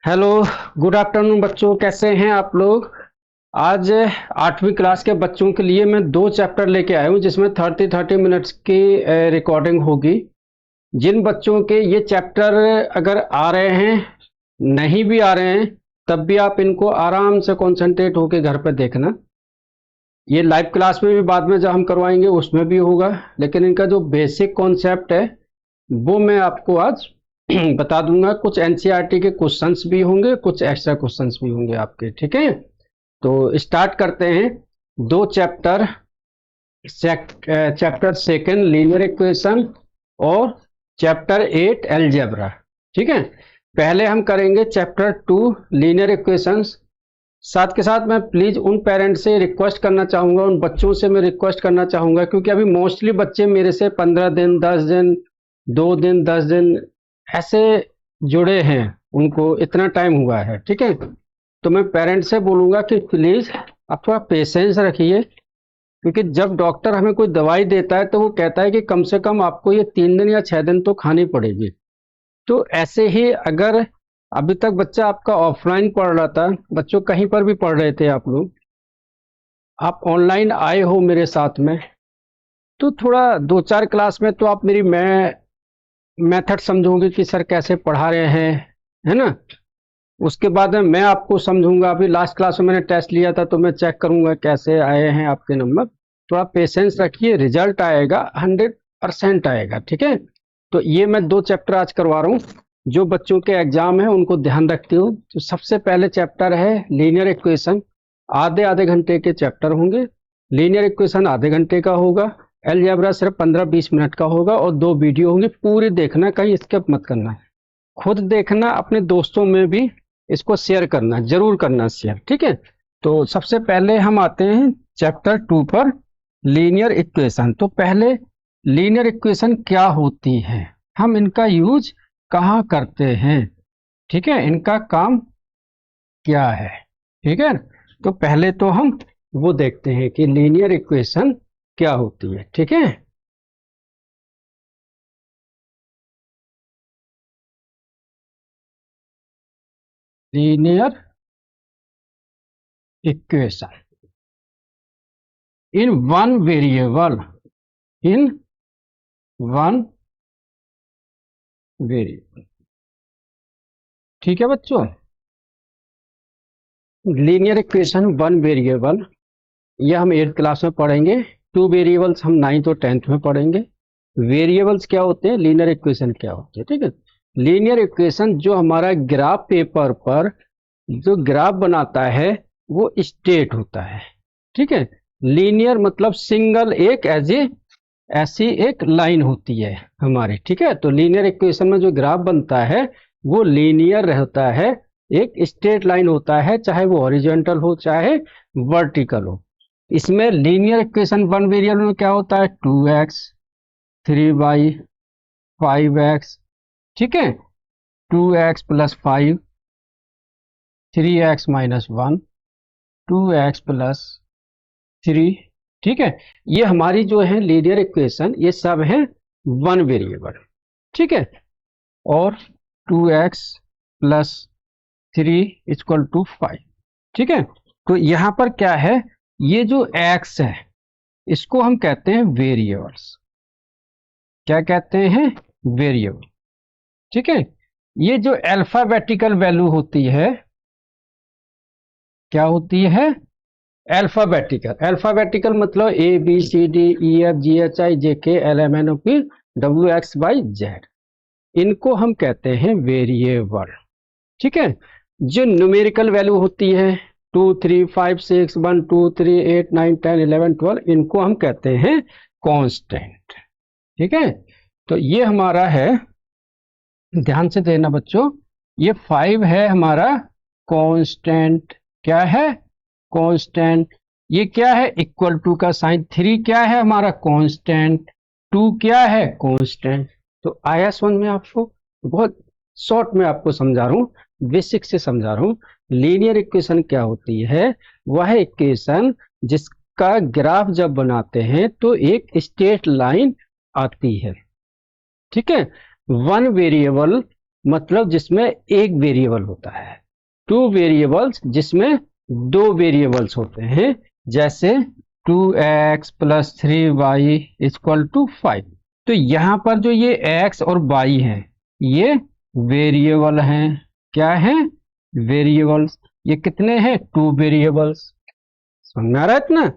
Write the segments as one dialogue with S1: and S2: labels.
S1: Hello. Good afternoon बच्चों, कैसे हैं आप लोग। आज 8वीं क्लास के बच्चों के लिए मैं 2 चैप्टर लेके आया हूँ जिसमें 30-30 मिनट्स की रिकॉर्डिंग होगी। जिन बच्चों के ये चैप्टर अगर आ रहे हैं, नहीं भी आ रहे हैं, तब भी आप इनको आराम से कंसंट्रेट होकर घर पे देखना। ये लाइव क्लास में भी बाद में जब हम करवाएंगे उसमें भी होगा, लेकिन इनका जो बेसिक कॉन्सेप्ट है वो मैं आपको आज बता दूंगा। कुछ एनसीईआरटी के क्वेश्चंस भी होंगे, कुछ एक्स्ट्रा क्वेश्चंस भी होंगे आपके, ठीक है। तो स्टार्ट करते हैं। 2 chapter, chapter second linear equation और चैप्टर 8 अलजेब्रा, ठीक है। पहले हम करेंगे चैप्टर 2 लीनियर इक्वेशंस। साथ के साथ मैं प्लीज उन पेरेंट्स से रिक्वेस्ट करना चाहूंगा, उन बच्चों से मैं रिक्वेस्ट करना चाहूंगा, क्योंकि अभी मोस्टली बच्चे मेरे से 15 दिन 10 दिन 2 दिन 10 दिन ऐसे जुड़े हैं, उनको इतना टाइम हुआ है, ठीक है। तो मैं पेरेंट्स से बोलूंगा कि प्लीज आप थोड़ा पेशेंस रखिए, क्योंकि जब डॉक्टर हमें कोई दवाई देता है तो वो कहता है कि कम से कम आपको ये 3 दिन या 6 दिन तो खानी पड़ेगी। तो ऐसे ही अगर अभी तक बच्चा आपका ऑफलाइन पढ़ रहा था, बच्चों कहीं पर भी पढ़ रहे थे आप लोग, आप ऑनलाइन आए हो मेरे साथ में, तो थोड़ा 2-4 क्लास में तो आप मेरी मैं मेथड समझोगे कि सर कैसे पढ़ा रहे हैं, है ना। उसके बाद में मैं आपको समझूंगा। अभी लास्ट क्लास में मैंने टेस्ट लिया था तो मैं चेक करूंगा कैसे आए हैं आपके नंबर। थोड़ा पेशेंस रखिए, रिजल्ट आएगा, 100% आएगा, ठीक है। तो ये मैं 2 चैप्टर आज करवा रहा हूँ। जो बच्चों के एग्जाम है उनको ध्यान रखती हूँ। तो सबसे पहले चैप्टर है लीनियर इक्वेशन। आधे आधे घंटे के चैप्टर होंगे। लीनियर इक्वेशन आधे घंटे का होगा, अलजेब्रा सिर्फ 15-20 मिनट का होगा, और 2 वीडियो होंगे। पूरी देखना, कहीं स्किप मत करना, खुद देखना, अपने दोस्तों में भी इसको शेयर करना, जरूर करना शेयर, ठीक है। तो सबसे पहले हम आते हैं चैप्टर 2 पर, लीनियर इक्वेशन। तो पहले लीनियर इक्वेशन क्या होती है, हम इनका यूज कहाँ करते हैं, ठीक है, इनका काम क्या है, ठीक है। तो पहले तो हम वो देखते हैं कि लीनियर इक्वेशन क्या होती है, ठीक है। Linear equation in one variable, in one variable, ठीक है बच्चों। लीनियर इक्वेशन 1 वेरिएबल, ये हम 8th क्लास में पढ़ेंगे। 2 वेरिएबल्स हम 9th और 10th में पढ़ेंगे। वेरिएबल्स क्या होते हैं, लीनियर इक्वेशन क्या होते हैं, ठीक है। लीनियर इक्वेशन जो हमारा ग्राफ पेपर पर जो ग्राफ बनाता है वो स्टेट होता है, ठीक है। लीनियर मतलब सिंगल, एक ऐसी एक लाइन होती है हमारी, ठीक है। तो लीनियर इक्वेशन में जो ग्राफ बनता है वो लीनियर रहता है, एक स्ट्रेट लाइन होता है, चाहे वो हॉरिजॉन्टल हो चाहे वर्टिकल हो। इसमें लीनियर इक्वेशन 1 वेरिएबल में क्या होता है, 2x 3y 5x, ठीक है। 2x + 5, 3x - 1, 2x + 3, ठीक है। ये हमारी जो है लीनियर इक्वेशन, ये सब है 1 वेरिएबल, ठीक है। और 2x + 3 = 5, ठीक है। तो यहां पर क्या है, ये जो x है इसको हम कहते हैं वेरिएबल्स। क्या कहते हैं, वेरिएबल, ठीक है। ये जो अल्फाबेटिकल वैल्यू होती है, क्या होती है, अल्फाबेटिकल। अल्फाबेटिकल मतलब ABCDEFGHIJKLMNOP WXYZ, इनको हम कहते हैं वेरिएबल, ठीक है। जो न्यूमेरिकल वैल्यू होती है 2 3 5 6 1 2 3 8 9 10 11 12, इनको हम कहते हैं कांस्टेंट, ठीक है। तो ये हमारा है, ध्यान से देना बच्चों, ये 5 है हमारा कांस्टेंट। क्या है, कांस्टेंट। ये क्या है, इक्वल टू का साइन। 3 क्या है हमारा कांस्टेंट, 2 क्या है कांस्टेंट। तो आया समझ में आपको, बहुत शॉर्ट में आपको समझा रहा हूँ, बेसिक से समझा रहा हूँ। लीनियर इक्वेशन क्या होती है, वह इक्वेशन जिसका ग्राफ जब बनाते हैं तो एक स्ट्रेट लाइन आती है, ठीक है। 1 वेरिएबल मतलब जिसमें एक वेरिएबल होता है, 2 वेरिएबल्स जिसमें 2 वेरिएबल्स होते हैं, जैसे 2x plus 3y equal to 5। तो यहाँ पर जो ये x और y है ये वेरिएबल हैं। क्या है? वेरिएबल्स। ये कितने हैं? 2 वेरिएबल्स। समझ में आ रहा है इतना?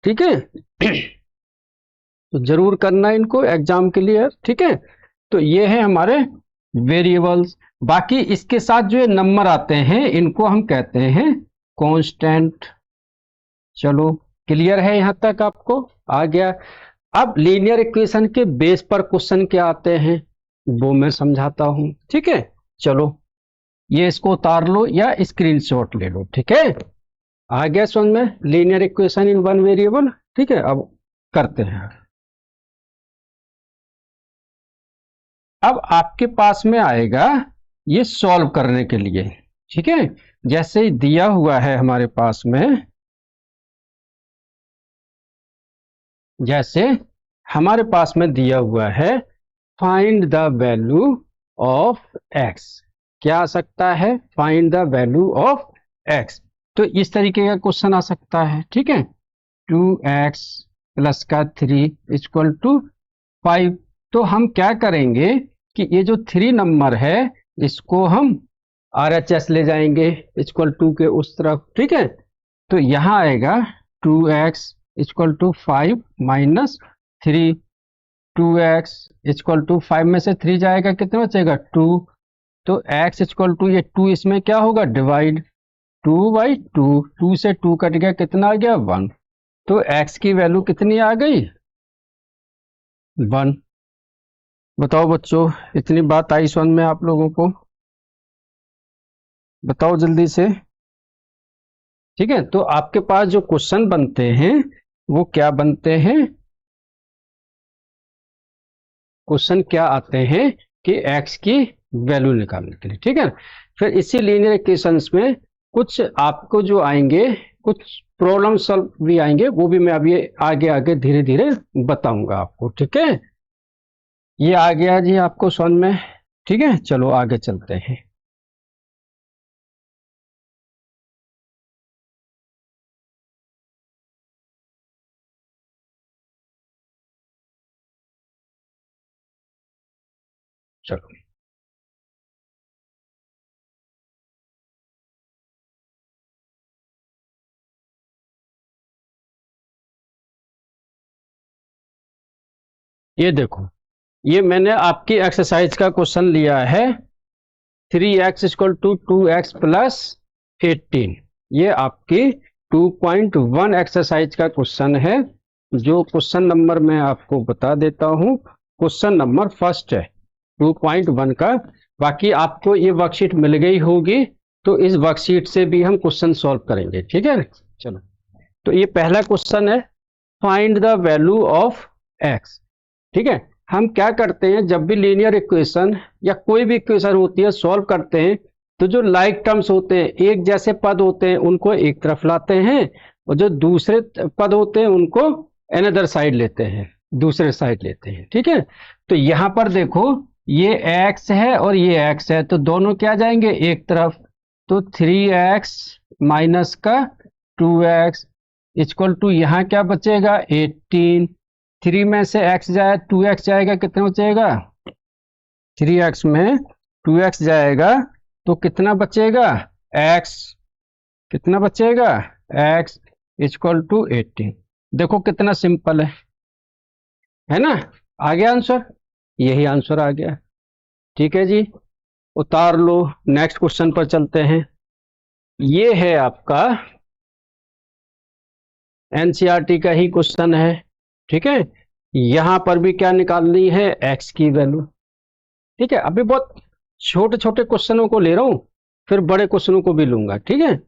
S1: ठीक है। तो जरूर करना इनको एग्जाम के लिए, ठीक है। तो ये है हमारे वेरिएबल्स। बाकी इसके साथ जो ये नंबर आते हैं इनको हम कहते हैं कांस्टेंट। चलो क्लियर है यहां तक? आपको आ गया? अब लीनियर इक्वेशन के बेस पर क्वेश्चन क्या आते हैं वो मैं समझाता हूं, ठीक है। चलो ये इसको उतार लो या स्क्रीनशॉट ले लो, ठीक है। आ गया समझ में? Linear equation in one variable, ठीक है। अब करते हैं। अब आपके पास में आएगा ये सॉल्व करने के लिए, ठीक है। जैसे दिया हुआ है हमारे पास में, जैसे हमारे पास में दिया हुआ है find the value of x. क्या आ सकता है? Find the value of x. तो इस तरीके का क्वेश्चन आ सकता है, ठीक है। 2x प्लस का 3 इक्वल टू 5। तो हम क्या करेंगे कि ये जो 3 नंबर है इसको हम RHS ले जाएंगे इक्वल टू के उस तरफ, ठीक है। तो यहाँ आएगा 2x equal to 5 minus 3। 2x equal to 5 में से 3 जाएगा, कितना बचेगा? 2। तो x इक्वल टू ये 2 इसमें क्या होगा? डिवाइड 2/2। 2 से 2 कट गया, कितना आ गया? 1। तो x की वैल्यू कितनी आ गई? 1। बताओ बच्चों, इतनी बात आई समझ में आप लोगों को? बताओ जल्दी से, ठीक है। तो आपके पास जो क्वेश्चन बनते हैं वो क्या बनते हैं? क्वेश्चन क्या आते हैं कि x की वैल्यू निकालने के लिए, ठीक है। फिर इसी लीनियर इक्वेशंस में कुछ आपको जो आएंगे, कुछ प्रॉब्लम सॉल्व भी आएंगे, वो भी मैं अभी आगे आगे धीरे धीरे बताऊंगा आपको, ठीक है। ये आ गया जी आपको समझ में? ठीक है, चलो आगे चलते हैं। चलो ये देखो, ये मैंने आपकी एक्सरसाइज का क्वेश्चन लिया है 3x equal to 2x plus 18। ये आपकी 2.1 एक्सरसाइज का क्वेश्चन है। जो क्वेश्चन नंबर मैं आपको बता देता हूँ, क्वेश्चन नंबर फर्स्ट है 2.1 का। बाकी आपको ये वर्कशीट मिल गई होगी, तो इस वर्कशीट से भी हम क्वेश्चन सॉल्व करेंगे, ठीक है। चलो, तो ये पहला क्वेश्चन है, find the value of x, ठीक है। हम क्या करते हैं, जब भी लीनियर इक्वेशन या कोई भी इक्वेशन होती है सॉल्व करते हैं, तो जो लाइक टर्म्स होते हैं, एक जैसे पद होते हैं, उनको एक तरफ लाते हैं, और जो दूसरे पद होते हैं उनको अनदर साइड लेते हैं, दूसरे साइड लेते हैं, ठीक है। तो यहाँ पर देखो, ये x है और ये x है, तो दोनों क्या जाएंगे? एक तरफ। तो 3x माइनस का 2x इक्वल टू यहाँ क्या बचेगा? 18। 3 में से x जाए 2x जाएगा, कितना बचेगा? 3x में 2x जाएगा तो कितना बचेगा? x। कितना बचेगा? x equal to 18। देखो कितना सिंपल है ना? आ गया आंसर? यही आंसर आ गया, ठीक है जी। उतार लो, नेक्स्ट क्वेश्चन पर चलते हैं। ये है आपका एनसीईआरटी का ही क्वेश्चन है, ठीक है। यहां पर भी क्या निकालनी है? एक्स की वैल्यू, ठीक है। अभी बहुत छोटे छोटे क्वेश्चनों को ले रहा हूं, फिर बड़े क्वेश्चनों को भी लूंगा, ठीक है।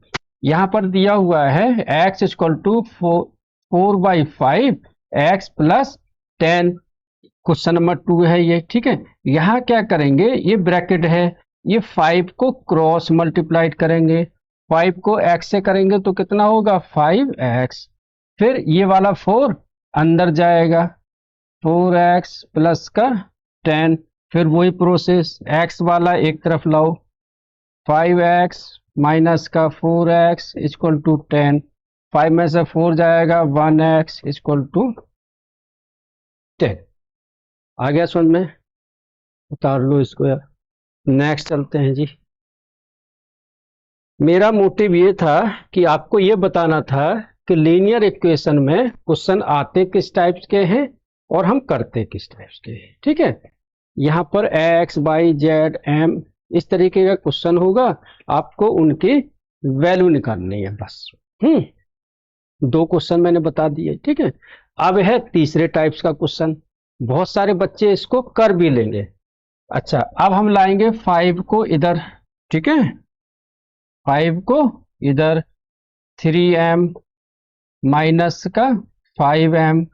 S1: यहां पर दिया हुआ है x equal to 4/5 x plus 10। Question number 2 है ये, ठीक है। यहां क्या करेंगे, ये ब्रैकेट है, ये 5 को क्रॉस मल्टीप्लाइड करेंगे, 5 को x से करेंगे तो कितना होगा? 5x। फिर ये वाला 4 अंदर जाएगा, 4x प्लस का 10। फिर वही प्रोसेस, एक्स वाला एक तरफ लाओ, 5x माइनस का 4x इक्वल टू 10, 5 में से 4 जाएगा 1x इक्वल टू 10। आ गया समझ में? उतार लो इसको यार। नेक्स्ट चलते हैं जी। मेरा मोटिव ये था कि आपको ये बताना था कि लीनियर इक्वेशन में क्वेश्चन आते किस टाइप्स के हैं और हम करते किस टाइप्स के हैं। ठीक है, यहाँ पर एक्स वाई जेड एम इस तरीके का क्वेश्चन होगा, आपको उनकी वैल्यू निकालनी है बस। 2 क्वेश्चन मैंने बता दिए। ठीक है, अब है तीसरे टाइप्स का क्वेश्चन, बहुत सारे बच्चे इसको कर भी लेंगे। अच्छा, अब हम लाएंगे 5 को इधर। ठीक है, 5 को इधर, 3m माइनस का 5m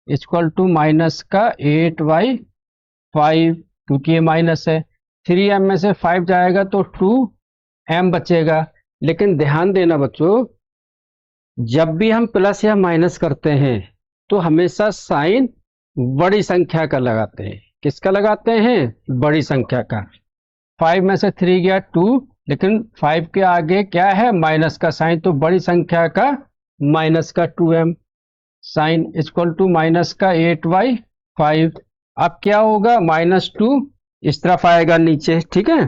S1: इक्वल टू माइनस का 8/5, क्योंकि ये माइनस है। 3m में से 5 जाएगा तो 2m बचेगा। लेकिन ध्यान देना बच्चों, जब भी हम प्लस या माइनस करते हैं तो हमेशा साइन बड़ी संख्या का लगाते हैं। किसका लगाते हैं? बड़ी संख्या का। 5 में से 3 गया 2, लेकिन 5 के आगे क्या है? माइनस का साइन, तो बड़ी संख्या का माइनस का 2m sign equal to minus का 8/5। अब क्या होगा? -2 इस तरफ आएगा नीचे। ठीक है,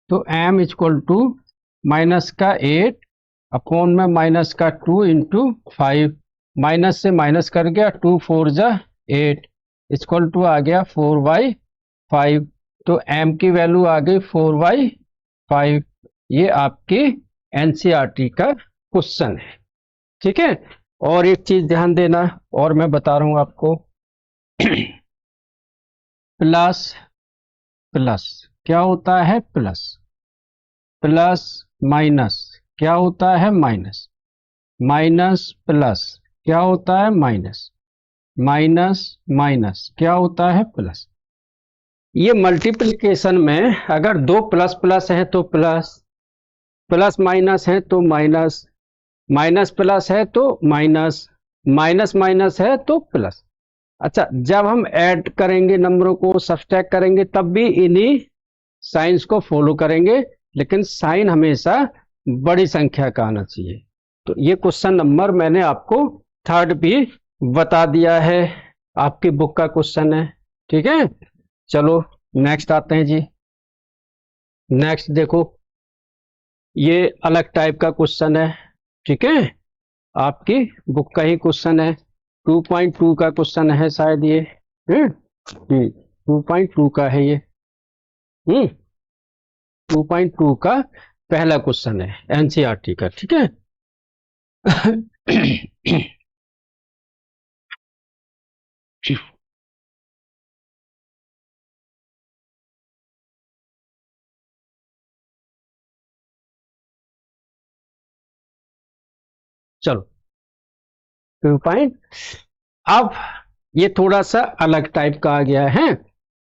S1: तो m इक्वल टू माइनस का 8 अपॉन में माइनस का 2 इंटू 5, माइनस से माइनस कर गया, 2 4 जा 8 इक्वल टू आ गया 4/5। तो m की वैल्यू आ गई 4/5। ये आपकी एनसीईआरटी का क्वेश्चन है। ठीक है, और एक चीज ध्यान देना, और मैं बता रहा हूं आपको, प्लस प्लस क्या होता है? प्लस प्लस माइनस क्या होता है? माइनस माइनस प्लस क्या होता है? माइनस माइनस माइनस क्या होता है? प्लस। ये मल्टीप्लिकेशन में अगर 2 प्लस प्लस है तो प्लस, प्लस माइनस है तो माइनस, माइनस प्लस है तो माइनस, माइनस माइनस है तो प्लस। अच्छा, जब हम ऐड करेंगे नंबरों को, सब्सट्रैक्ट करेंगे, तब भी इन्हीं साइंस को फॉलो करेंगे, लेकिन साइन हमेशा बड़ी संख्या का आना चाहिए। तो ये क्वेश्चन नंबर मैंने आपको 3rd भी बता दिया है, आपकी बुक का क्वेश्चन है। ठीक है, चलो नेक्स्ट आते हैं जी। नेक्स्ट देखो, ये अलग टाइप का क्वेश्चन है। ठीक है, आपकी बुक का ही क्वेश्चन है, 2.2 का क्वेश्चन है शायद ये। 2.2 का है ये। 2.2 का पहला क्वेश्चन है एनसीईआरटी का। ठीक है, चलो 2. अब ये थोड़ा सा अलग टाइप का आ गया है,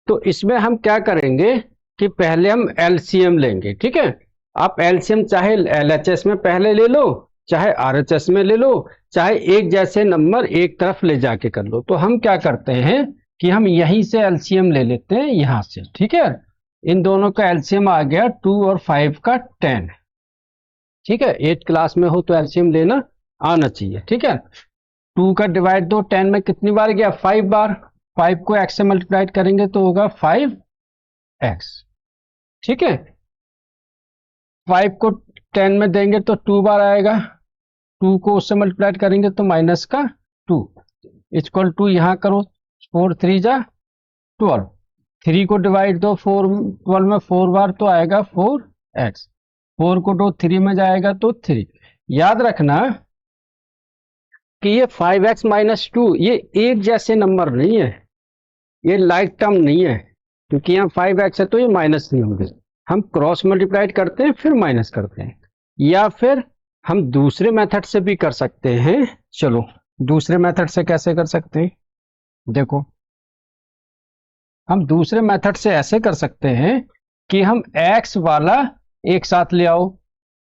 S1: तो इसमें हम क्या करेंगे कि पहले हम एलसीएम लेंगे। ठीक है, आप एलसीएम चाहे एलएचएस में पहले ले लो, चाहे आरएचएस में ले लो, चाहे एक जैसे नंबर एक तरफ ले जाके कर लो। तो हम क्या करते हैं कि हम यहीं से एलसीएम ले लेते हैं, यहां से। ठीक है, इन दोनों का एलसीएम आ गया 2 और 5 का 10। ठीक है, 8 क्लास में हो तो एलसीएम लेना आना चाहिए। ठीक है, 2 का डिवाइड दो 10 में कितनी बार गया? 5 बार। 5 को x से मल्टीप्लाइड करेंगे तो होगा 5x। ठीक है, 5 को 10 में देंगे तो 2 बार आएगा, 2 को उससे मल्टीप्लाइड करेंगे तो माइनस का 2 इक्वल टू, यहां करो 4 3 जा 12, 3 को डिवाइड दो 12 में 4 बार तो आएगा 4x, 4 को दो 3 में जाएगा तो 3। याद रखना कि ये 5x माइनस 2 ये एक जैसे नंबर नहीं है, ये लाइक टर्म नहीं है, क्योंकि यहाँ 5x है तो ये माइनस नहीं होंगे। हम क्रॉस मल्टीप्लाइड करते हैं फिर माइनस करते हैं, या फिर हम दूसरे मेथड से भी कर सकते हैं। चलो दूसरे मेथड से कैसे कर सकते हैं, देखो हम दूसरे मेथड से ऐसे कर सकते हैं कि हम x वाला एक साथ ले आओ,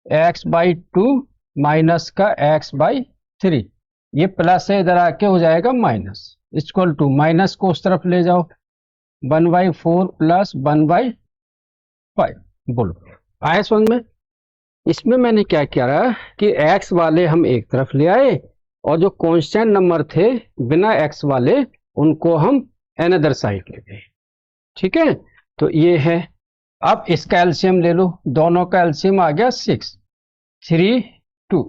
S1: x/2 माइनस का x/3, ये प्लस से इधर आके हो जाएगा माइनस, इक्वल टू माइनस को उस तरफ ले जाओ, 1/4 प्लस 1/5। बोलो आया समझ में? इसमें मैंने क्या किया कि x वाले हम एक तरफ ले आए और जो कांस्टेंट नंबर थे बिना x वाले उनको हम अनदर साइड ले गए। ठीक है, तो ये है। अब इसका एलसीएम ले लो, दोनों का एलसीएम आ गया 6, 3 2,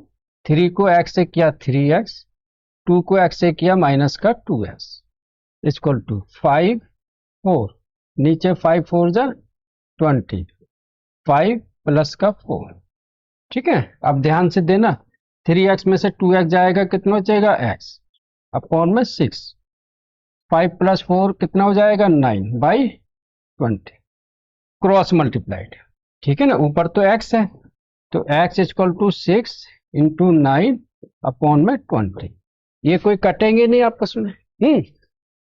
S1: 3 को x से किया 3x, 2 को x से किया माइनस का 2x इक्वल टू 5 4, नीचे 5 4 जा 20, 5 प्लस का 4। ठीक है, अब ध्यान से देना, 3x में से 2x जाएगा, कितना बचेगा x अपॉन में 6, 5 प्लस 4 कितना हो जाएगा 9/20, क्रॉस मल्टीप्लाइड। ठीक है ना, ऊपर तो x है तो x equal to 6 into 9 upon में 20। ये कोई कटेंगे नहीं आपस में।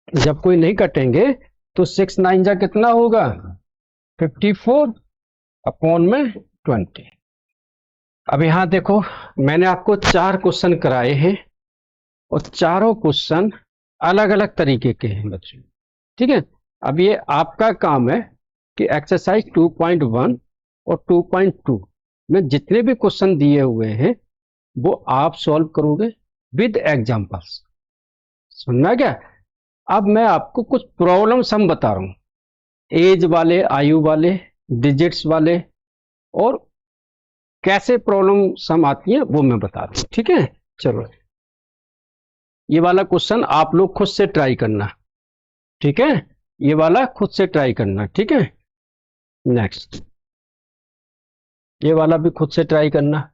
S1: जब कोई नहीं कटेंगे तो 6 9 जा कितना होगा 54 अपॉन में 20। अब यहां देखो, मैंने आपको 4 क्वेश्चन कराए हैं और चारों क्वेश्चन अलग अलग तरीके के हैं बच्चों। ठीक है, अब ये आपका काम है कि एक्सरसाइज 2.1 और 2.2 में जितने भी क्वेश्चन दिए हुए हैं वो आप सॉल्व करोगे विद एग्जांपल्स। सुनना क्या? अब मैं आपको कुछ प्रॉब्लम सम बता रहा हूं, एज वाले, आयु वाले, डिजिट्स वाले, और कैसे प्रॉब्लम सम आती है वो मैं बता रहा हूं। ठीक है, चलो ये वाला क्वेश्चन आप लोग खुद से ट्राई करना। ठीक है, ये वाला खुद से ट्राई करना। ठीक है, नेक्स्ट ये वाला भी खुद से ट्राई करना।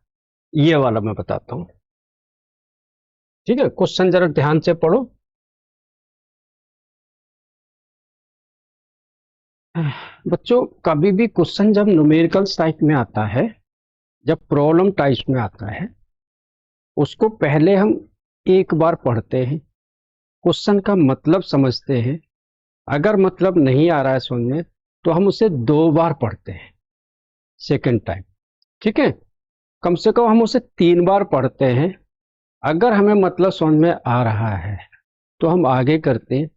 S1: ये वाला मैं बताता हूं। ठीक है, क्वेश्चन जरा ध्यान से पढ़ो। बच्चों कभी भी क्वेश्चन जब न्यूमेरिकल टाइप में आता है, जब प्रॉब्लम टाइप में आता है, उसको पहले हम एक बार पढ़ते हैं, क्वेश्चन का मतलब समझते हैं। अगर मतलब नहीं आ रहा है समझ में तो हम उसे 2 बार पढ़ते हैं, सेकंड टाइम। ठीक है, कम से कम हम उसे 3 बार पढ़ते हैं। अगर हमें मतलब समझ में आ रहा है तो हम आगे करते हैं,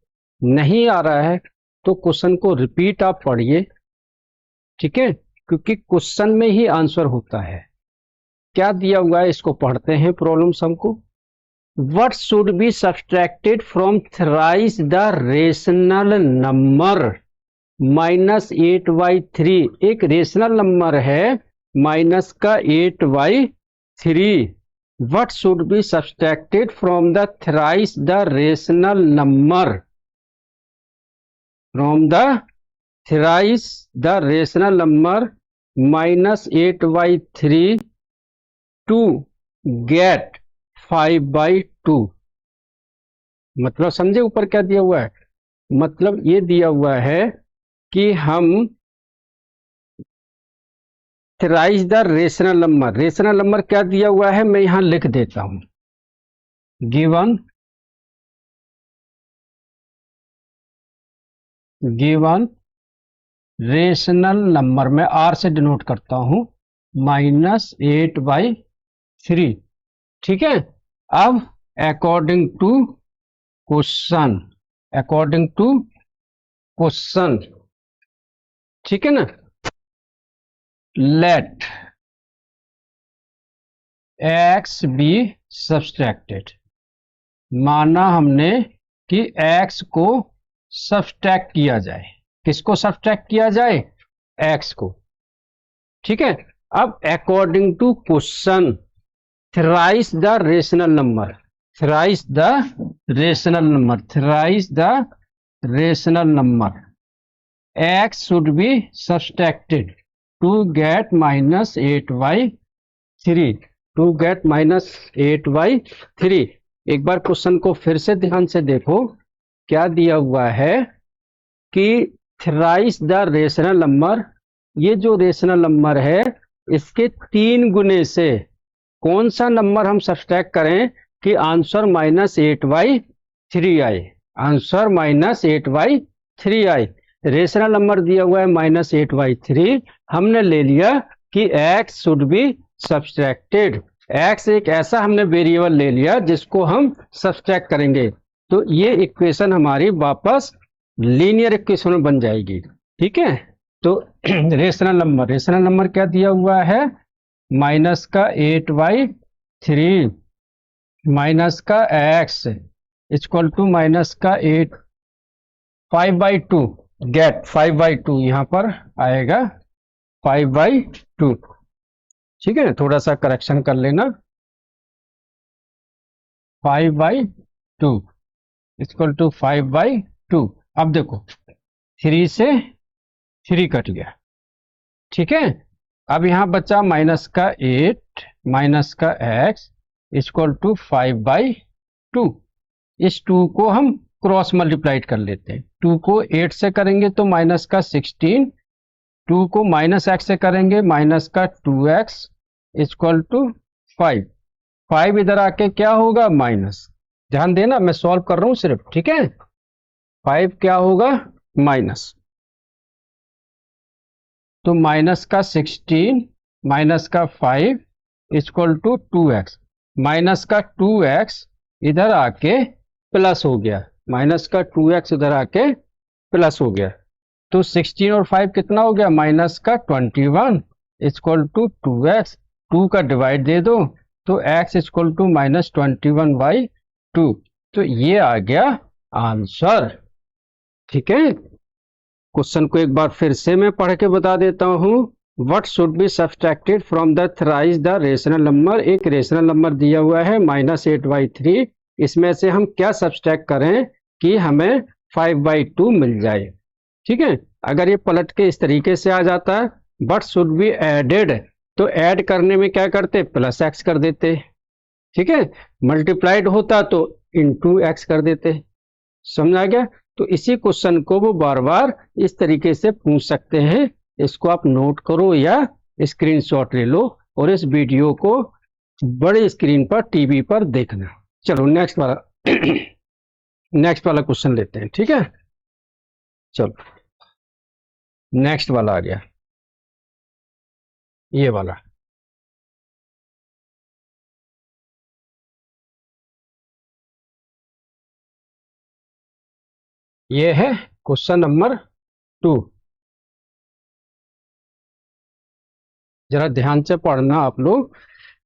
S1: नहीं आ रहा है तो क्वेश्चन को रिपीट आप पढ़िए। ठीक है, क्योंकि क्वेश्चन में ही आंसर होता है। क्या दिया हुआ है इसको पढ़ते हैं प्रॉब्लम सम को। What should be subtracted from thrice the rational number -8/3? एक रेशनल नंबर है माइनस का 8/3। What should be subtracted from the thrice the rational number? From the thrice the rational number -8/3 to get 5/2। मतलब समझे ऊपर क्या दिया हुआ है? मतलब ये दिया हुआ है कि हम thrice the rational number, rational number क्या दिया हुआ है मैं यहां लिख देता हूं, गिवन रेशनल नंबर में आर से डिनोट करता हूं -8/3। ठीक है, अब अकॉर्डिंग टू क्वेश्चन, ठीक है ना, लेट x बी सब्सट्रैक्टेड। माना हमने कि x को सब्सट्रैक्ट किया जाए। किसको सब्सट्रैक्ट किया जाए? x को। ठीक है, अब according to question thrice the rational number, thrice the rational number x should be subtracted to get -8/3, to get -8/3। एक बार क्वेश्चन को फिर से ध्यान से देखो, क्या दिया हुआ है कि थ्राइस द रेशनल नंबर, ये जो रेशनल नंबर है इसके 3 गुने से कौन सा नंबर हम सब्ट्रैक्ट करें कि आंसर -8/3 आए, आंसर -8/3 आए। रेशनल नंबर दिया हुआ है -8/3, हमने ले लिया कि x should be subtracted. x एक ऐसा हमने वेरिएबल ले लिया जिसको हम सब्सट्रैक्ट करेंगे, तो ये इक्वेशन हमारी वापस लीनियर इक्वेशन में बन जाएगी। ठीक है, तो रेशनल नंबर क्या दिया हुआ है, माइनस का 8/3 माइनस का x इक्वल टू माइनस का 5/2, गेट 5/2 यहाँ पर आएगा 5/2। ठीक है, थोड़ा सा करेक्शन कर लेना, 5/2 इक्वल टू 5/2। अब देखो 3 से 3 कट गया। ठीक है, अब यहाँ बचा माइनस का 8 माइनस का x इक्वल टू 5/2। इस 2 को हम क्रॉस मल्टीप्लाइड कर लेते हैं। 2 को 8 से करेंगे तो माइनस का 16, 2 को माइनस x से करेंगे माइनस का 2x इक्वल टू 5। 5 इधर आके क्या होगा, माइनस। ध्यान देना, मैं सॉल्व कर रहा हूं सिर्फ। ठीक है, 5 क्या होगा, माइनस। तो माइनस का 16 माइनस का 5 इक्वल टू 2x। माइनस का 2x इधर आके प्लस हो गया, माइनस का 2x इधर आके प्लस हो गया। तो 16 और 5 कितना हो गया, माइनस का 21 इक्वल टू 2x। 2 का डिवाइड दे दो तो x इक्वल टू -21/2। तो ये आ गया आंसर। ठीक है, क्वेश्चन को एक बार फिर से मैं पढ़ के बता देता हूँ। What should be subtracted from the thrice the rational number. एक रेशनल नंबर दिया हुआ है -8/3, इसमें से हम क्या सब्सट्रैक्ट करें कि हमें 5/2 मिल जाए। ठीक है, अगर ये पलट के इस तरीके से आ जाता है, व्हाट शुड बी एडेड, तो ऐड करने में क्या करते, प्लस एक्स कर देते। ठीक है, मल्टीप्लाइड होता तो इंटू एक्स कर देते। समझ आ गया। तो इसी क्वेश्चन को वो बार बार इस तरीके से पूछ सकते हैं। इसको आप नोट करो या स्क्रीनशॉट ले लो और इस वीडियो को बड़े स्क्रीन पर टीवी पर देखना। चलो नेक्स्ट वाला नेक्स्ट वाला क्वेश्चन लेते हैं। ठीक है, चलो नेक्स्ट वाला आ गया, ये वाला। ये है क्वेश्चन नंबर 2। जरा ध्यान से पढ़ना आप लोग।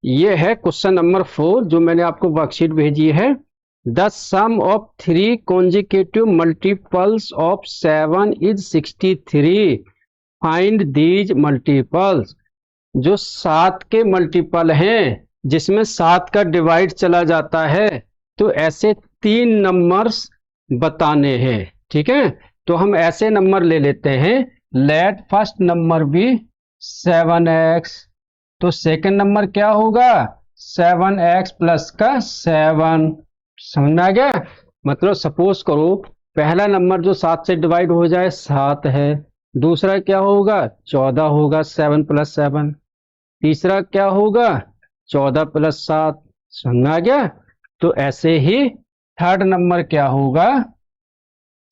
S1: ये है क्वेश्चन नंबर 4 जो मैंने आपको वर्कशीट भेजी है। The sum of 3 consecutive multiples of 7 is 63। Find these multiples. जो 7 के मल्टीपल हैं जिसमें 7 का डिवाइड चला जाता है, तो ऐसे 3 नंबर्स बताने हैं। ठीक है, तो हम ऐसे नंबर ले लेते हैं। Let first number B 7x, तो सेकंड नंबर क्या होगा, 7x प्लस का 7। समझ में आ गया। मतलब सपोज करो पहला नंबर जो 7 से डिवाइड हो जाए 7 है, दूसरा क्या होगा 14 होगा 7 + 7, तीसरा क्या होगा 14 + 7। समझ में आ गया। तो ऐसे ही थर्ड नंबर क्या होगा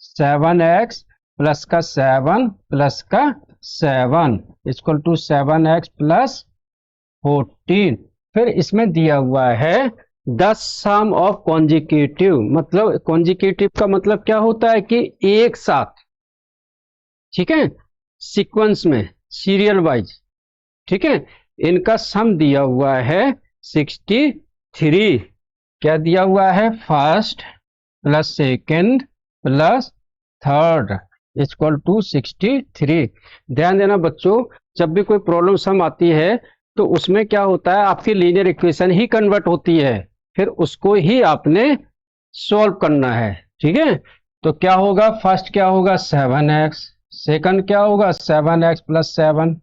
S1: 7x प्लस का 7 प्लस का 7 इक्वल टू 7x प्लस 14। फिर इसमें दिया हुआ है 10 सम ऑफ कॉन्जिक्यूटिव। मतलब कॉन्जिक्यूटिव का मतलब क्या होता है कि एक साथ, ठीक है, सीक्वेंस में, सीरियल वाइज। ठीक है, इनका सम दिया हुआ है 63। क्या दिया हुआ है, first plus second plus third equal to 63। ध्यान देना बच्चों, जब भी कोई प्रॉब्लम सम आती है तो उसमें क्या होता है, आपकी लीनियर इक्वेशन ही कन्वर्ट होती है, फिर उसको ही आपने सॉल्व करना है। ठीक है, तो क्या होगा, फर्स्ट क्या होगा 7x, सेकंड क्या होगा 7x प्लस 7,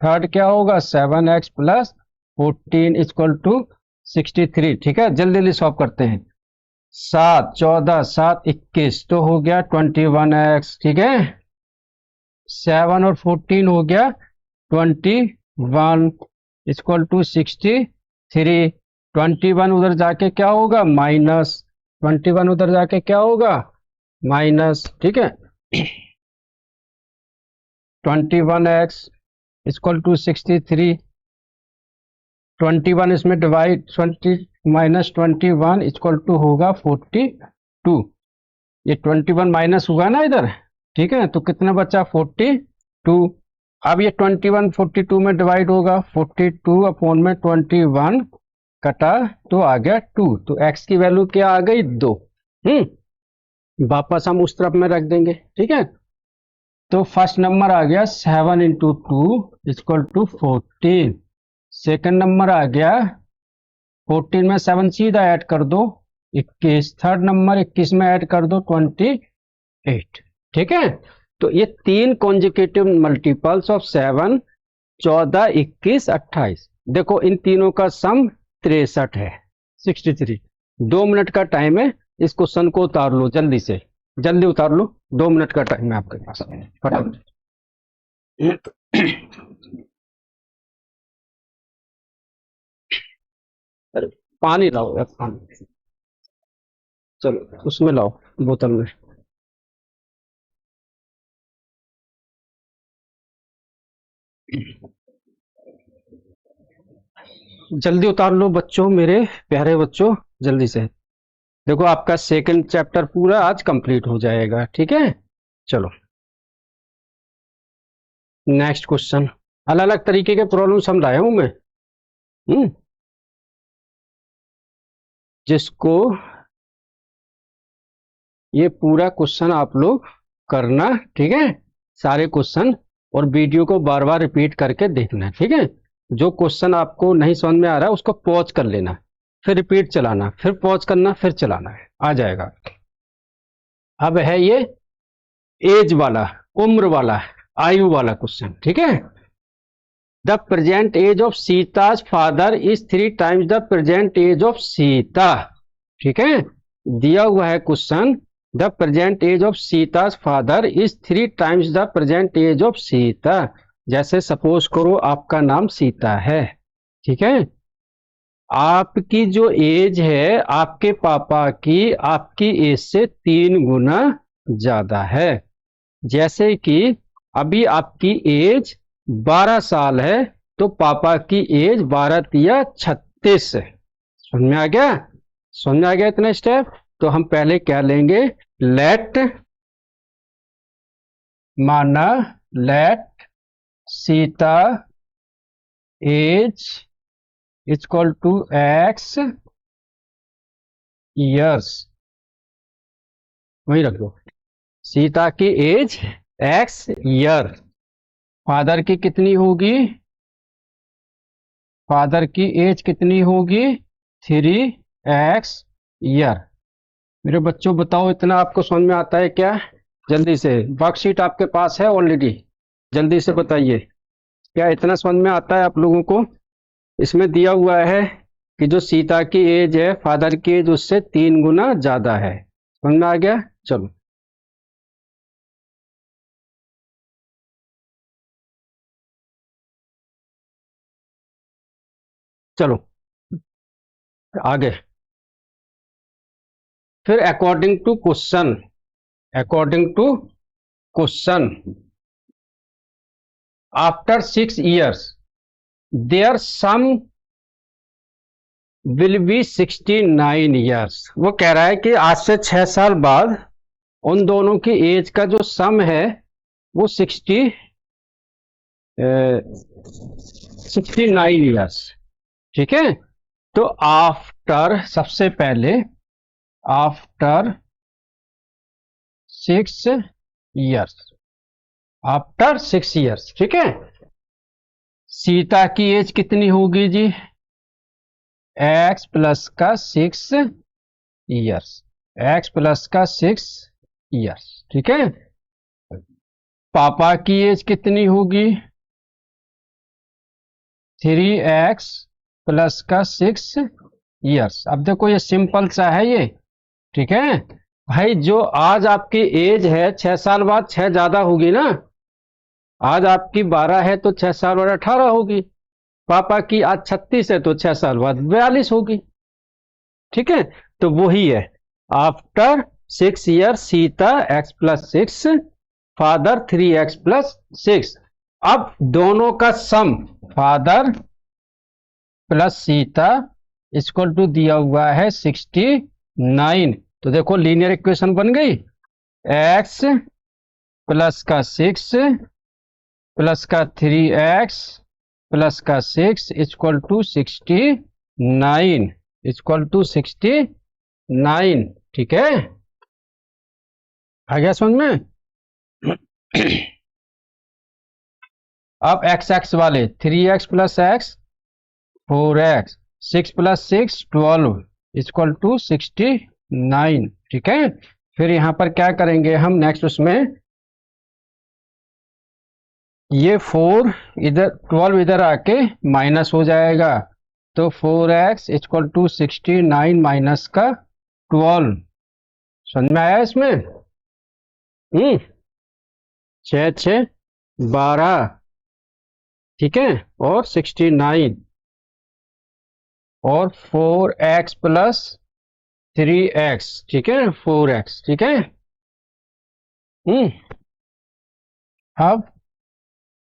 S1: थर्ड क्या होगा 7x प्लस 14 इक्वल टू 63। ठीक है, जल्दी जल्दी सॉल्व करते हैं। 7 14 7 21 तो हो गया 21x। ठीक है, 7 और 14 हो गया 21 इक्वल टू 63। 21 उधर जाके क्या होगा माइनस, 21 उधर जाके क्या होगा माइनस। ठीक है, 21x इक्वल टू 63। 21 इसमें डिवाइड, 20 - 21 इक्वल टू होगा 42। ये 21 माइनस हुआ ना इधर, ठीक है, तो कितना बचा 42। अब ये 21 42 में डिवाइड होगा, 42 अपॉन में 21 कटा तो आ गया 2, तो x की वैल्यू क्या आ गई 2। वापस हम उस तरफ में रख देंगे, ठीक है। तो फर्स्ट नंबर आ गया 7 into 2 equal to 14। Second number आ गया 14 में 7 सीधा ऐड कर दो 21। थर्ड नंबर 21 में ऐड कर दो 28, ठीक है। तो ये तीन कॉन्जिक्यूटिव मल्टीपल्स ऑफ 7, 14, 21, 28। देखो इन तीनों का सम 63 है, 63। 2 मिनट का टाइम है, इस क्वेश्चन को उतार लो जल्दी से, जल्दी उतार लो, 2 मिनट का टाइम है आपके पास, फटाफट। अरे पानी लाओ यार, पानी, चलो उसमें लाओ, बोतल में। जल्दी उतार लो बच्चों, मेरे प्यारे बच्चों, जल्दी से। देखो आपका सेकंड चैप्टर पूरा आज कंप्लीट हो जाएगा, ठीक है। चलो नेक्स्ट क्वेश्चन। अलग अलग तरीके के प्रॉब्लम समझाया हूं मैं, जिसको ये पूरा क्वेश्चन आप लोग करना, ठीक है, सारे क्वेश्चन, और वीडियो को बार बार रिपीट करके देखना, ठीक है। जो क्वेश्चन आपको नहीं समझ में आ रहा है उसको पॉज कर लेना, फिर रिपीट चलाना, फिर पॉज करना, फिर चलाना है, आ जाएगा। अब है ये एज वाला, उम्र वाला, आयु वाला क्वेश्चन, ठीक है। The present age of Sita's father is 3 times the present age of Sita, ठीक है। दिया हुआ है question, the present age of Sita's father is 3 times the present age of Sita. जैसे सपोज करो आपका नाम सीता है, ठीक है, आपकी जो एज है आपके पापा की आपकी एज से 3 गुना ज्यादा है। जैसे कि अभी आपकी एज 12 साल है, तो पापा की एज 12 तिया 36 है। समझ में आ गया, समझ में आ गया इतना स्टेप। तो हम पहले क्या लेंगे, लेट, माना let Sita age equal to x years, वही रख दो, सीता की एज एक्स ईयर, फादर की कितनी होगी, फादर की एज कितनी होगी 3x ईयर। मेरे बच्चों बताओ इतना आपको समझ में आता है क्या, जल्दी से, वर्कशीट आपके पास है ऑलरेडी, जल्दी से बताइए, क्या इतना समझ में आता है आप लोगों को। इसमें दिया हुआ है कि जो सीता की एज है फादर की एज उससे 3 गुना ज्यादा है, समझ में आ गया। चलो चलो आगे। फिर according to question, according to question, after 6 years their sum will be 69 years। वो कह रहा है कि आज से 6 साल बाद उन दोनों की एज का जो सम है वो 69 years, ठीक है। तो आफ्टर, सबसे पहले आफ्टर 6 years, आफ्टर 6 years, ठीक है। सीता की एज कितनी होगी जी, x प्लस का 6 years, x प्लस का 6 years, ठीक है। पापा की एज कितनी होगी 3x प्लस का 6 years। अब देखो ये सिंपल सा है ये, ठीक है भाई। जो आज आपकी एज है 6 साल बाद 6 ज्यादा होगी ना, आज आपकी 12 है तो 6 साल बाद 18 होगी, पापा की आज 36 है तो 6 साल बाद 42 होगी, ठीक है। तो वही है, after 6 years Sita x plus 6, father 3x plus 6। अब दोनों का sum father plus Sita equal to दिया हुआ है 69। तो देखो लीनियर इक्वेशन बन गई, एक्स प्लस का 6 प्लस का 3x प्लस का 6 इक्वल टू 69 इक्वल टू 69। ठीक है, आ गया समझ में? अब एक्स एक्स वाले 3x plus x 4x 6 plus 6 12 equal to 69। ठीक है, फिर यहां पर क्या करेंगे हम नेक्स्ट, उसमें ये 4 इधर 12 इधर आके माइनस हो जाएगा, तो 4x इक्वल टू 69 माइनस का 12। समझ में आया इसमें? 6 6 12, ठीक है, और 69 और 4x प्लस 3x, ठीक है, 4x, ठीक है। अब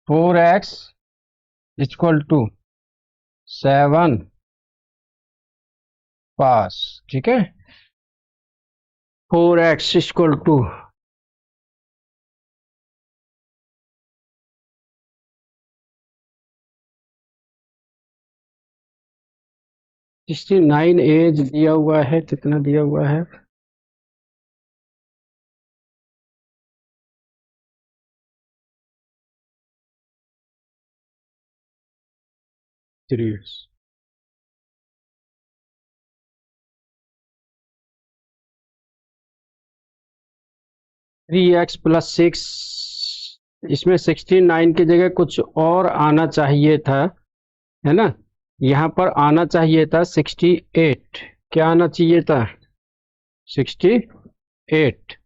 S1: 4x इक्वल टू 7 पास, ठीक है, 4x इक्वल टू 69 एज दिया हुआ है, कितना दिया हुआ है? थ्री 3x प्लस 6, इसमें 69 की जगह कुछ और आना चाहिए था, है ना? यहाँ पर आना चाहिए था 68। क्या आना चाहिए था? 68।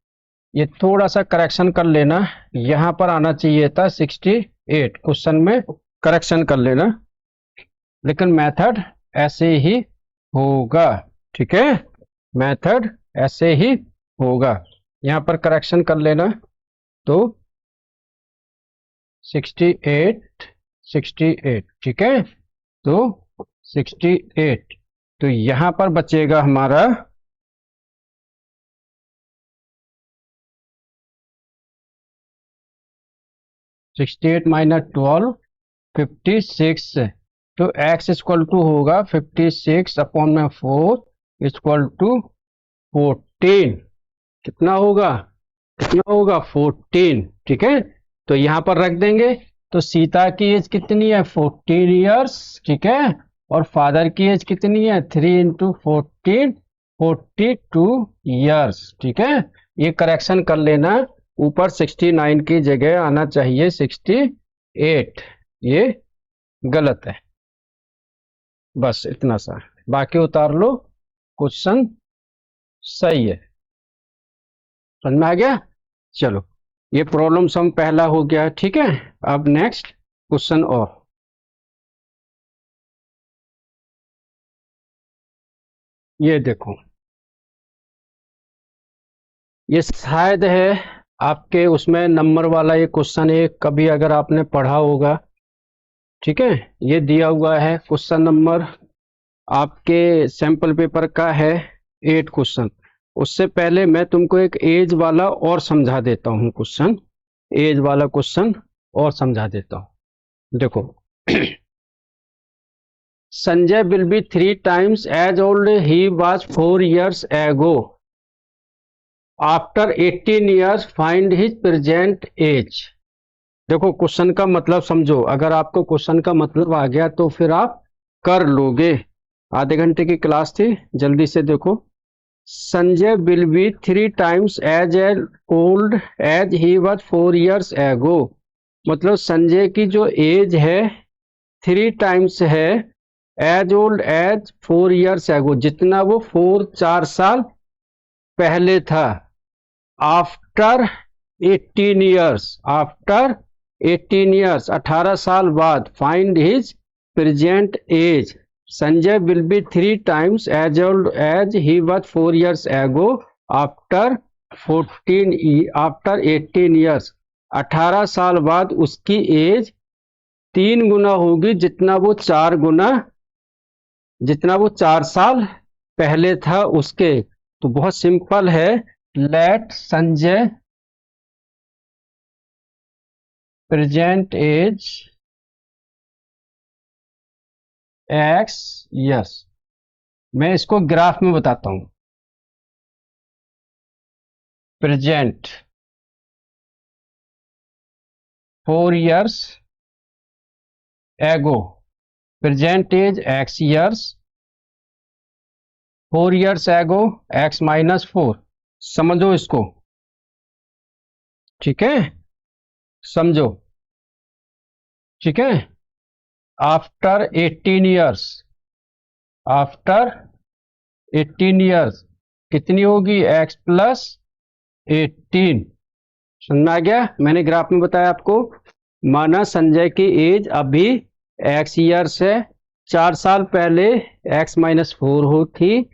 S1: ये थोड़ा सा करेक्शन कर लेना, यहाँ पर आना चाहिए था 68, क्वेश्चन में करेक्शन कर लेना, लेकिन मेथड ऐसे ही होगा। ठीक है, मेथड ऐसे ही होगा, यहाँ पर करेक्शन कर लेना। तो 68 68, ठीक है, तो 68, तो यहाँ पर बचेगा हमारा 68 माइनस 12 56, तो x इक्वल टू होगा 56 अपॉन में 4 इक्वल टू 14। कितना होगा? कितना होगा? 14। ठीक है, तो यहाँ पर रख देंगे। तो सीता की एज कितनी है? 14 ईयर्स, ठीक है, और फादर की एज कितनी है? 3 इंटू 14 42 ईयर्स। ठीक है, ये करेक्शन कर लेना, ऊपर 69 की जगह आना चाहिए 68, ये गलत है। बस इतना सा, बाकी उतार लो, क्वेश्चन सही है। समझ में आ गया? चलो, ये प्रॉब्लम सम पहला हो गया। ठीक है, अब नेक्स्ट क्वेश्चन और, ये देखो, ये शायद है आपके उसमें नंबर वाला ये क्वेश्चन है, कभी अगर आपने पढ़ा होगा। ठीक है, ये दिया हुआ है क्वेश्चन नंबर आपके सैंपल पेपर का है 8 क्वेश्चन। उससे पहले मैं तुमको एक एज वाला और समझा देता हूँ क्वेश्चन, एज वाला क्वेश्चन और समझा देता हूँ। देखो, Sanjay will be 3 times as old he was 4 years ago. After 18 years find his present age. देखो, क्वेश्चन का मतलब समझो, अगर आपको क्वेश्चन का मतलब आ गया तो फिर आप कर लोगे। आधे घंटे की क्लास थी, जल्दी से देखो। Sanjay will be 3 times as old as he was 4 years ago, मतलब संजय की जो एज है 3 times है as old as 4 years ago, जितना वो 4 साल पहले था। आफ्टर 18 years, आफ्टर 18 years 18 साल बाद, find his present age. Sanjay will be 3 times as old as he was 4 years ago after 18 years, 18 साल बाद उसकी एज 3 गुना होगी, जितना वो 4 साल पहले था उसके। तो बहुत सिंपल है let Sanjay present age x years. मैं इसको ग्राफ में बताता हूं। Present 4 years ago, present age x years, 4 years ago x minus 4। समझो इसको, ठीक है, समझो, ठीक है। आफ्टर 18 years, आफ्टर 18 years कितनी होगी x प्लस 18। समझ आ गया? मैंने ग्राफ में बताया आपको। माना संजय की एज अभी x ईयर्स है, 4 साल पहले x माइनस 4 हो थी,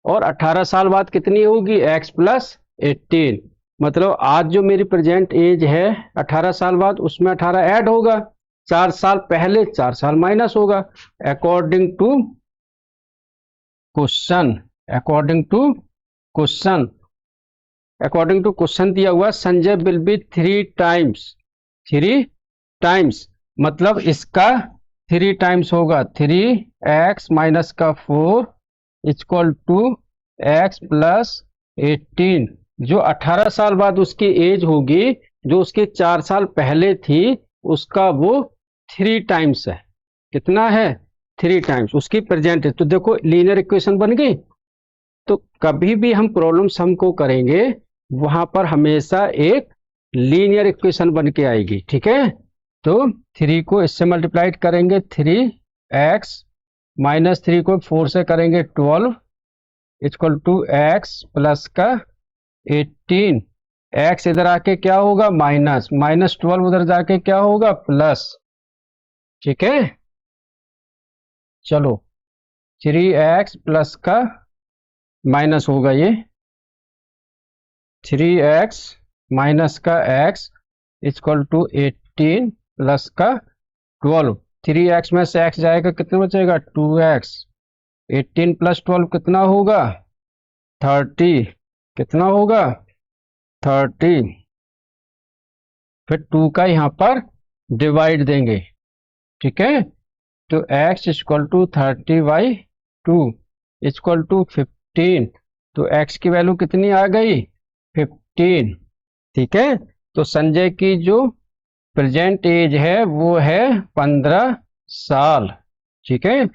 S1: और 18 साल बाद कितनी होगी x प्लस 18। मतलब आज जो मेरी प्रेजेंट एज है 18 साल बाद, उसमें 18 ऐड होगा, 4 साल पहले 4 साल माइनस होगा। According to question, according to question, according to question दिया हुआ Sanjay will be 3 times, 3 times मतलब इसका 3 टाइम्स होगा। 3x माइनस का 4 इक्वल टू x प्लस 18। जो 18 साल बाद उसकी एज होगी, जो उसके 4 साल पहले थी, उसका वो 3 टाइम्स है। कितना है? 3 टाइम्स उसकी प्रेजेंट है। तो देखो लीनियर इक्वेशन बन गई। तो कभी भी हम प्रॉब्लम सम को करेंगे, वहां पर हमेशा एक लीनियर इक्वेशन बन के आएगी, ठीक है। तो 3 को इससे मल्टीप्लाइड करेंगे, 3x माइनस 3 को 4 से करेंगे 12 इक्वल टू x प्लस का 18। x इधर आके क्या होगा? माइनस, माइनस 12 उधर जाके क्या होगा? प्लस, ठीक है। चलो 3x प्लस का माइनस होगा, ये 3x माइनस का x इक्वल टू 18 प्लस का 12। 3x में से x जाएगा, कितना बचेगा? 2x। 18 प्लस 12 कितना होगा? 30। कितना होगा? 30। फिर 2 का यहाँ पर डिवाइड देंगे, ठीक है। तो x equal to 30/2 equal to 15। तो x की वैल्यू कितनी आ गई? 15, ठीक है। तो संजय की जो प्रेजेंट एज है वो है 15 साल, ठीक है।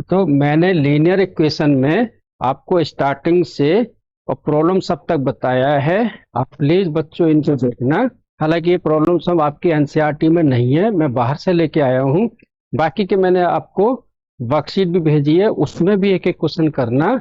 S1: तो मैंने लीनियर इक्वेशन में आपको स्टार्टिंग से और प्रॉब्लम सब तक बताया है। आप प्लीज बच्चों इनको देखना। हालांकि ये प्रॉब्लम सब आपकी एनसीईआरटी में नहीं है, मैं बाहर से लेके आया हूँ। बाकी के मैंने आपको वर्कशीट भी भेजी है, उसमें भी एक एक क्वेश्चन करना।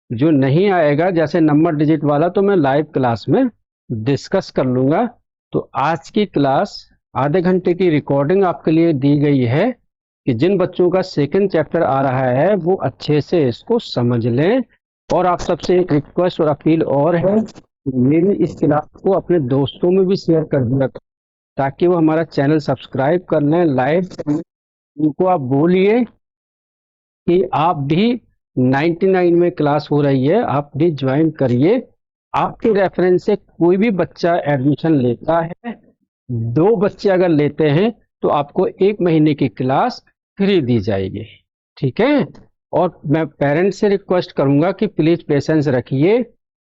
S1: जो नहीं आएगा जैसे नंबर डिजिट वाला, तो मैं लाइव क्लास में डिस्कस कर लूंगा। तो आज की क्लास आधे घंटे की रिकॉर्डिंग आपके लिए दी गई है कि जिन बच्चों का सेकंड चैप्टर आ रहा है वो अच्छे से इसको समझ लें। और आप सबसे एक रिक्वेस्ट और अपील और है, मेरी इस क्लास को अपने दोस्तों में भी शेयर कर दिया ताकि वो हमारा चैनल सब्सक्राइब कर लें, लाइक करें। उनको आप बोलिए कि आप भी 99 में क्लास हो रही है, आप भी ज्वाइन करिए। आपके रेफरेंस से कोई भी बच्चा एडमिशन लेता है, 2 बच्चे अगर लेते हैं तो आपको 1 महीने की क्लास फ्री दी जाएगी, ठीक है। और मैं पेरेंट्स से रिक्वेस्ट करूंगा कि प्लीज पेशेंस रखिए,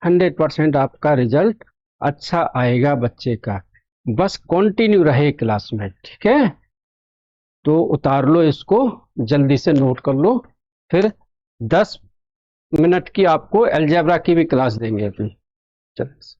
S1: 100% आपका रिजल्ट अच्छा आएगा बच्चे का। बस कंटिन्यू रहे क्लास में, ठीक है। तो उतार लो इसको, जल्दी से नोट कर लो। फिर 10 मिनट की आपको अलजेब्रा की भी क्लास देंगे अभी। चलो।